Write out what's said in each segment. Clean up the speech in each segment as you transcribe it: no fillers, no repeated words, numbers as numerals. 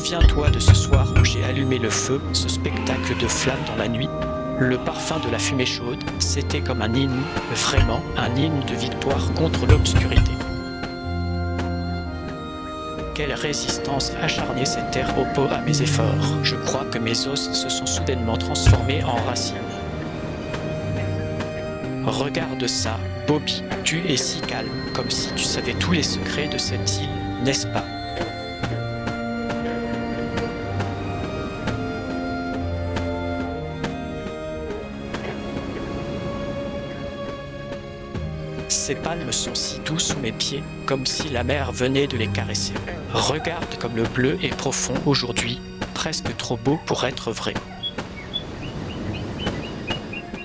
Souviens-toi de ce soir où j'ai allumé le feu, ce spectacle de flammes dans la nuit. Le parfum de la fumée chaude, c'était comme un hymne, vraiment un hymne de victoire contre l'obscurité. Quelle résistance acharnée cette terre oppose à mes efforts. Je crois que mes os se sont soudainement transformés en racines. Regarde ça, Bobby, tu es si calme, comme si tu savais tous les secrets de cette île, n'est-ce pas? Ces palmes sont si doux sous mes pieds, comme si la mer venait de les caresser. Regarde comme le bleu est profond aujourd'hui, presque trop beau pour être vrai.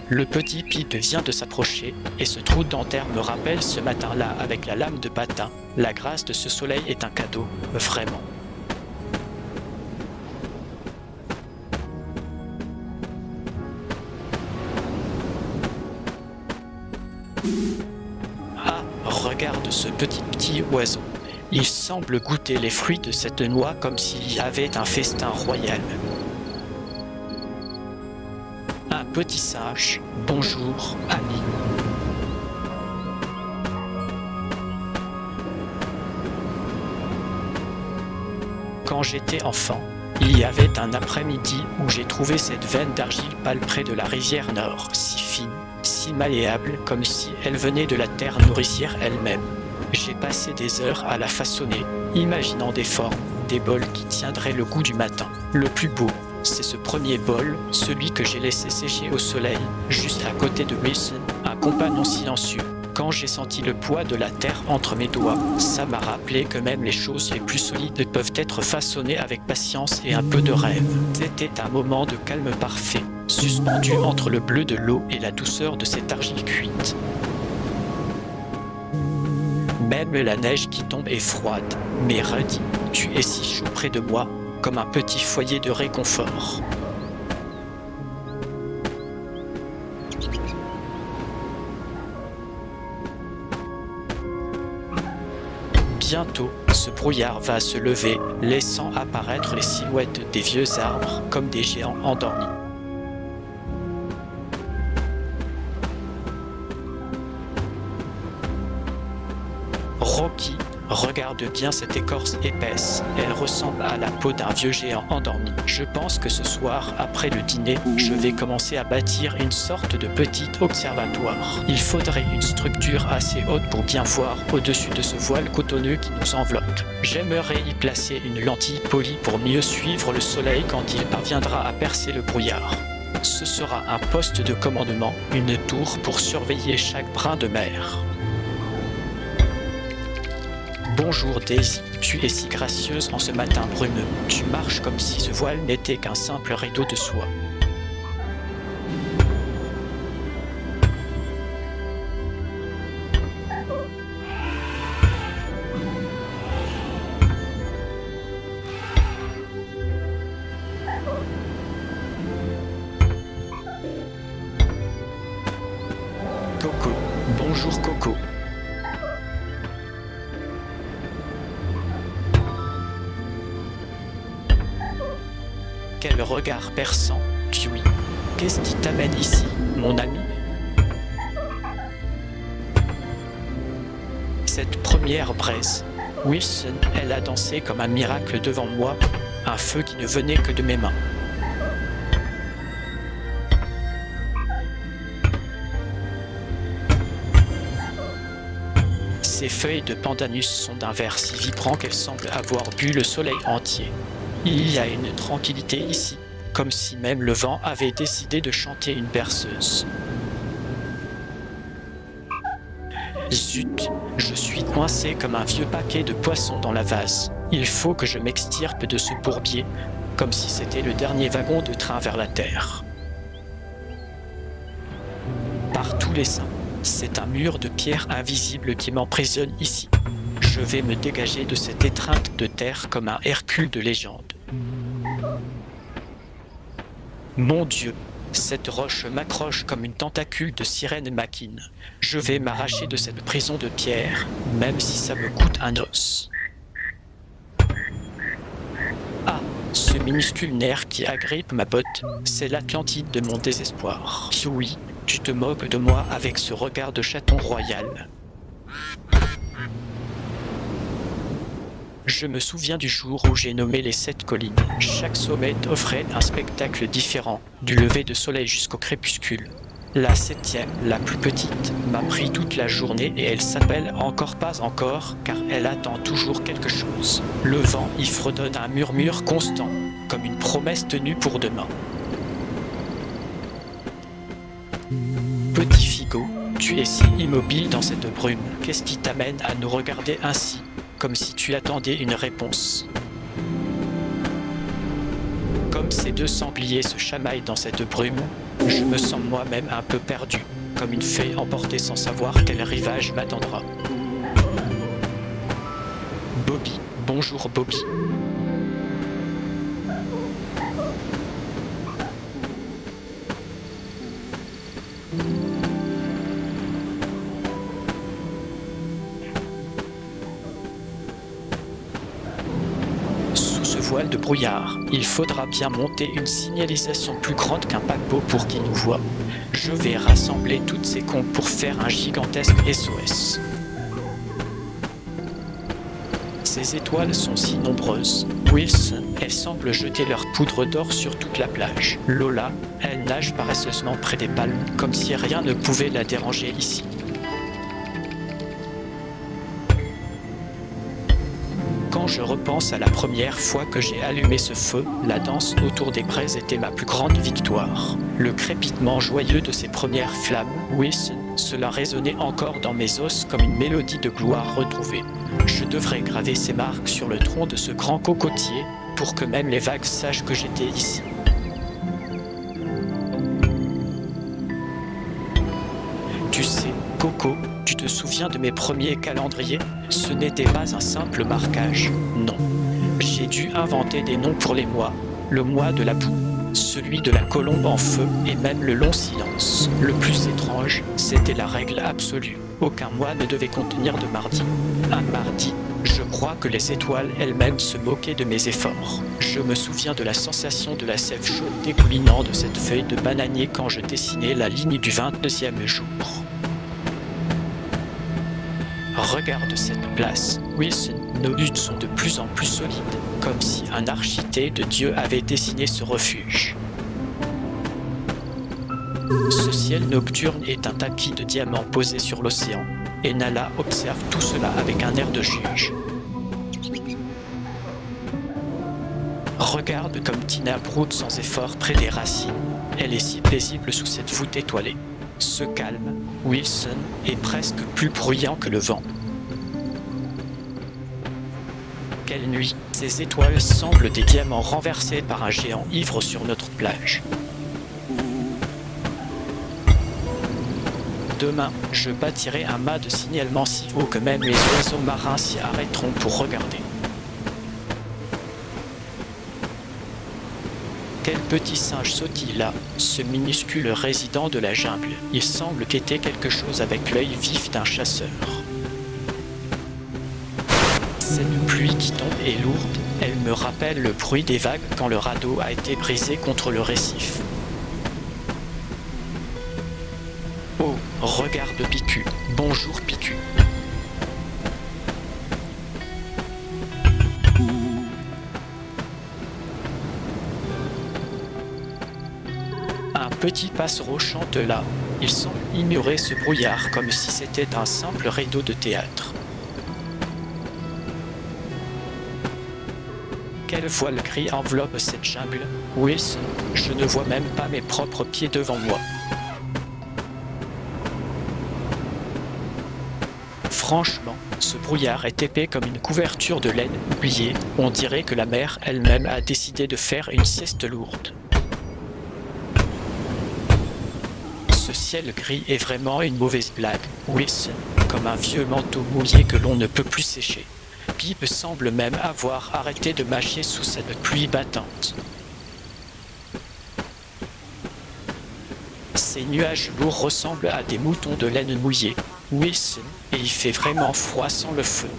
Le petit Pip vient de s'approcher, et ce trou dentaire me rappelle ce matin-là avec la lame de patin. La grâce de ce soleil est un cadeau, vraiment. Regarde ce petit oiseau. Il semble goûter les fruits de cette noix comme s'il y avait un festin royal. Un petit singe, bonjour, ami. Quand j'étais enfant, il y avait un après-midi où j'ai trouvé cette veine d'argile pâle près de la rivière Nord, si fine, si malléable, comme si elle venait de la terre nourricière elle-même. J'ai passé des heures à la façonner, imaginant des formes, des bols qui tiendraient le goût du matin. Le plus beau, c'est ce premier bol, celui que j'ai laissé sécher au soleil, juste à côté de Wilson, un compagnon silencieux. Quand j'ai senti le poids de la terre entre mes doigts, ça m'a rappelé que même les choses les plus solides peuvent être façonnées avec patience et un peu de rêve. C'était un moment de calme parfait, suspendu entre le bleu de l'eau et la douceur de cette argile cuite. Même la neige qui tombe est froide, mais Ruddy, tu es si chaud près de moi, comme un petit foyer de réconfort. Bientôt, ce brouillard va se lever, laissant apparaître les silhouettes des vieux arbres comme des géants endormis. Rocky, regarde bien cette écorce épaisse, elle ressemble à la peau d'un vieux géant endormi. Je pense que ce soir, après le dîner, je vais commencer à bâtir une sorte de petit observatoire. Il faudrait une structure assez haute pour bien voir au-dessus de ce voile cotonneux qui nous enveloppe. J'aimerais y placer une lentille polie pour mieux suivre le soleil quand il parviendra à percer le brouillard. Ce sera un poste de commandement, une tour pour surveiller chaque brin de mer. Bonjour Daisy, tu es si gracieuse en ce matin brumeux. Tu marches comme si ce voile n'était qu'un simple rideau de soie. Coco, bonjour Coco. Quel regard perçant, Dewey. Qu'est-ce qui t'amène ici, mon ami? Cette première braise. Wilson, elle a dansé comme un miracle devant moi, un feu qui ne venait que de mes mains. Ces feuilles de pandanus sont d'un vert si vibrant qu'elles semblent avoir bu le soleil entier. Il y a une tranquillité ici, comme si même le vent avait décidé de chanter une berceuse. Zut, je suis coincé comme un vieux paquet de poissons dans la vase. Il faut que je m'extirpe de ce bourbier, comme si c'était le dernier wagon de train vers la terre. Par tous les saints, c'est un mur de pierre invisible qui m'emprisonne ici. Je vais me dégager de cette étreinte de terre comme un Hercule de légende. Mon Dieu, cette roche m'accroche comme une tentacule de sirène maquine. Je vais m'arracher de cette prison de pierre, même si ça me coûte un os. Ah, ce minuscule nerf qui agrippe ma botte, c'est l'Atlantide de mon désespoir. Oui, tu te moques de moi avec ce regard de chaton royal. Je me souviens du jour où j'ai nommé les 7 collines. Chaque sommet offrait un spectacle différent, du lever de soleil jusqu'au crépuscule. La 7e, la plus petite, m'a pris toute la journée et elle s'appelle Encore pas encore, car elle attend toujours quelque chose. Le vent y fredonne un murmure constant, comme une promesse tenue pour demain. Petit Figo, tu es si immobile dans cette brume. Qu'est-ce qui t'amène à nous regarder ainsi, comme si tu attendais une réponse? Comme ces 2 sangliers se chamaillent dans cette brume, je me sens moi-même un peu perdu, comme une fée emportée sans savoir quel rivage m'attendra. Bobby, bonjour Bobby. Voile de brouillard. Il faudra bien monter une signalisation plus grande qu'un paquebot pour qu'ils nous voient. Je vais rassembler toutes ces cons pour faire un gigantesque SOS. Ces étoiles sont si nombreuses. Wilson, elles semblent jeter leur poudre d'or sur toute la plage. Lola, elle nage paresseusement près des palmes, comme si rien ne pouvait la déranger ici. Quand je repense à la première fois que j'ai allumé ce feu, la danse autour des braises était ma plus grande victoire. Le crépitement joyeux de ces premières flammes, Wilson, cela résonnait encore dans mes os comme une mélodie de gloire retrouvée. Je devrais graver ces marques sur le tronc de ce grand cocotier pour que même les vagues sachent que j'étais ici. Tu sais, Coco, tu te souviens de mes premiers calendriers? Ce n'était pas un simple marquage, non. J'ai dû inventer des noms pour les mois. Le mois de la boue, celui de la colombe en feu et même le long silence. Le plus étrange, c'était la règle absolue. Aucun mois ne devait contenir de mardi. Un mardi, je crois que les étoiles elles-mêmes se moquaient de mes efforts. Je me souviens de la sensation de la sève chaude dégoulinant de cette feuille de bananier quand je dessinais la ligne du 22e jour. Regarde cette place, Wilson, nos buts sont de plus en plus solides, comme si un architecte de Dieu avait dessiné ce refuge. Ce ciel nocturne est un tapis de diamants posé sur l'océan, et Nala observe tout cela avec un air de juge. Regarde comme Tina broute sans effort près des racines, elle est si paisible sous cette voûte étoilée. Ce calme, Wilson, est presque plus bruyant que le vent. Quelle nuit, ces étoiles semblent des diamants renversés par un géant ivre sur notre plage. Demain, je bâtirai un mât de signalement si haut que même les oiseaux marins s'y arrêteront pour regarder. Quel petit singe sautille là, ce minuscule résident de la jungle. Il semble guetter quelque chose avec l'œil vif d'un chasseur. Cette pluie qui tombe est lourde, elle me rappelle le bruit des vagues quand le radeau a été brisé contre le récif. Oh, regarde Picu. Bonjour Picu. Un petit passereau chante là. Il semble ignorer ce brouillard comme si c'était un simple rideau de théâtre. Quelle voile gris enveloppe cette jungle? Wilson, je ne vois même pas mes propres pieds devant moi. Franchement, ce brouillard est épais comme une couverture de laine oubliée. On dirait que la mer elle-même a décidé de faire une sieste lourde. Ce ciel gris est vraiment une mauvaise blague, Wilson, comme un vieux manteau mouillé que l'on ne peut plus sécher. Pip semble même avoir arrêté de mâcher sous cette pluie battante. Ces nuages lourds ressemblent à des moutons de laine mouillée, Wilson, et il fait vraiment froid sans le feu.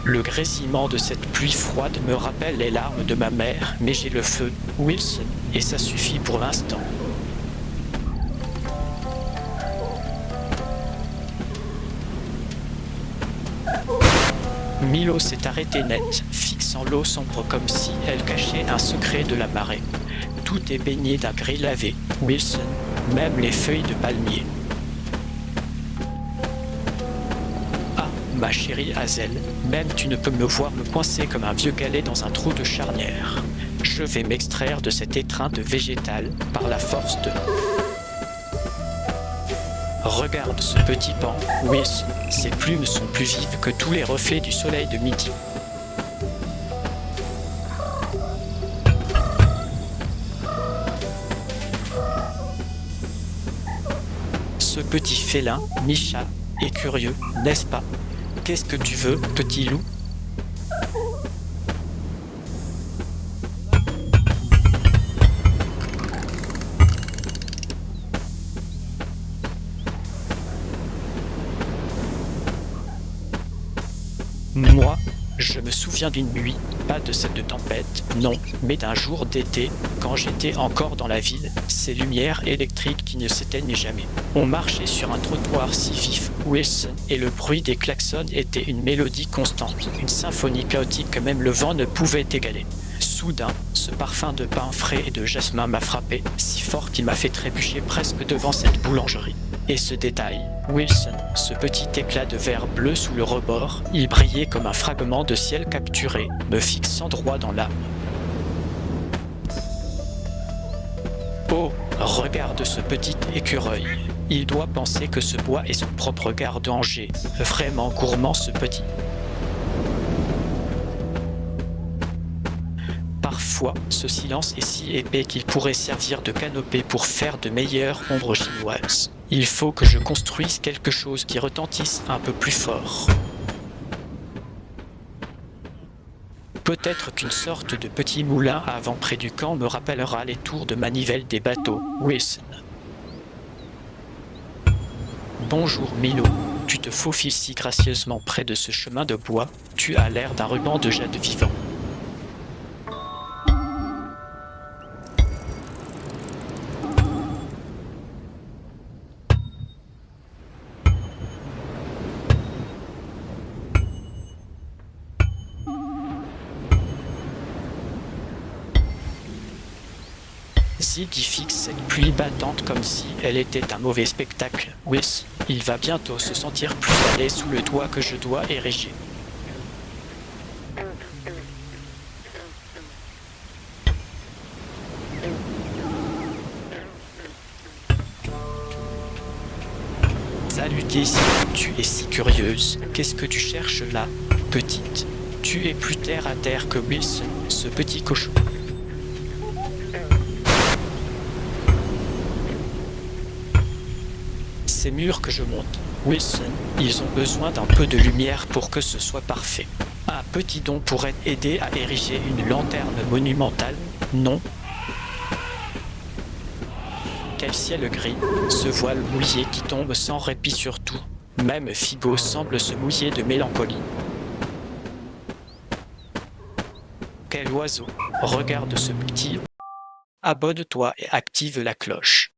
Le grésillement de cette pluie froide me rappelle les larmes de ma mère, mais j'ai le feu, Wilson, et ça suffit pour l'instant. Milo s'est arrêté net, fixant l'eau sombre comme si elle cachait un secret de la marée. Tout est baigné d'un gris lavé, Wilson, même les feuilles de palmier. Ah, ma chérie Hazel, même tu ne peux me voir me coincer comme un vieux galet dans un trou de charnière. Je vais m'extraire de cette étreinte végétale par la force de... Regarde ce petit pan, Wilson, ses plumes sont plus vives que tous les reflets du soleil de midi. Ce petit félin, Misha, est curieux, n'est-ce pas? Qu'est-ce que tu veux, petit loup? Moi, je me souviens d'une nuit, pas de celle de tempête, non, mais d'un jour d'été, quand j'étais encore dans la ville, ces lumières électriques qui ne s'éteignent jamais. On marchait sur un trottoir si vif, Wilson, et le bruit des klaxons était une mélodie constante, une symphonie chaotique que même le vent ne pouvait égaler. Soudain, ce parfum de pain frais et de jasmin m'a frappé, si fort qu'il m'a fait trébucher presque devant cette boulangerie. Et ce détail, Wilson, ce petit éclat de verre bleu sous le rebord, il brillait comme un fragment de ciel capturé, me fixant droit dans l'âme. Oh, regarde ce petit écureuil. Il doit penser que ce bois est son propre garde-danger. Vraiment gourmand ce petit. Parfois, ce silence est si épais qu'il pourrait servir de canopée pour faire de meilleures ombres chinoises. Il faut que je construise quelque chose qui retentisse un peu plus fort. Peut-être qu'une sorte de petit moulin à vent près du camp me rappellera les tours de manivelle des bateaux, Wilson. Bonjour Milo, tu te faufiles si gracieusement près de ce chemin de bois, tu as l'air d'un ruban de jade vivant. Ziggy fixe cette pluie battante comme si elle était un mauvais spectacle. Wilson, il va bientôt se sentir plus à l'aise sous le toit que je dois ériger. Salut Daisy, tu es si curieuse. Qu'est-ce que tu cherches là, petite? Tu es plus terre à terre que Wilson, ce petit cochon. Ces murs que je monte, Wilson, ils ont besoin d'un peu de lumière pour que ce soit parfait. Un petit don pourrait aider à ériger une lanterne monumentale, non? Quel ciel gris, ce voile mouillé qui tombe sans répit sur tout. Même Figo semble se mouiller de mélancolie. Quel oiseau, regarde ce petit. Abonne-toi et active la cloche.